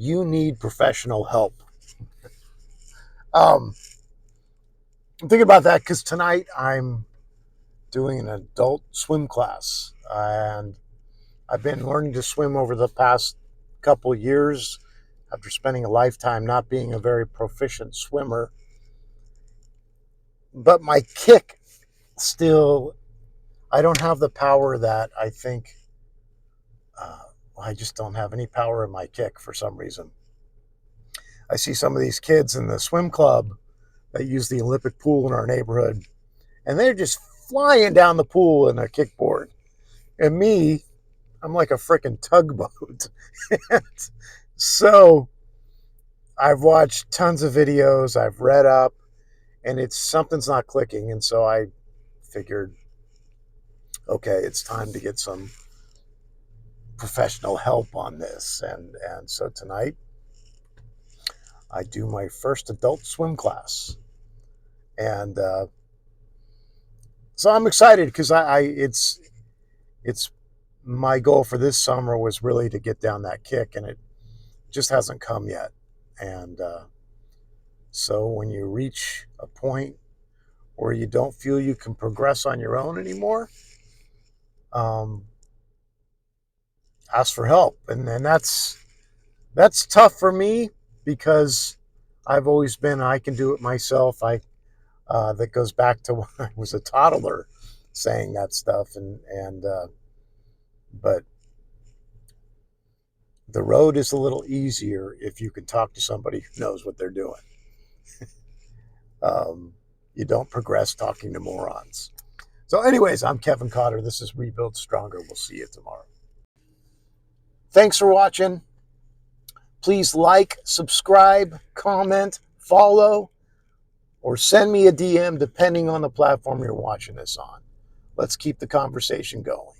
you need professional help. I'm thinking about that because tonight I'm doing an adult swim class, and I've been learning to swim over the past couple years after spending a lifetime not being a very proficient swimmer. But my kick still, I don't have the power that I think, I just don't have any power in my kick for some reason. I see some of these kids in the swim club that use the Olympic pool in our neighborhood, and they're just flying down the pool in a kickboard. And me, I'm like a freaking tugboat. So I've watched tons of videos, I've read up, and it's something's not clicking. And so I figured, okay, it's time to get some professional help on this. And so tonight I do my first adult swim class. And so I'm excited because it's my goal for this summer was really to get down that kick, and it just hasn't come yet. And so when you reach a point where you don't feel you can progress on your own anymore, ask for help. And that's tough for me because I've always been, I can do it myself. That goes back to when I was a toddler saying that stuff. But the road is a little easier if you can talk to somebody who knows what they're doing. You don't progress talking to morons. So anyways, I'm Kevin Cotter. This is ReBuilt Stronger. We'll see you tomorrow. Thanks for watching. Please like, subscribe, comment, follow, or send me a DM depending on the platform you're watching this on. Let's keep the conversation going.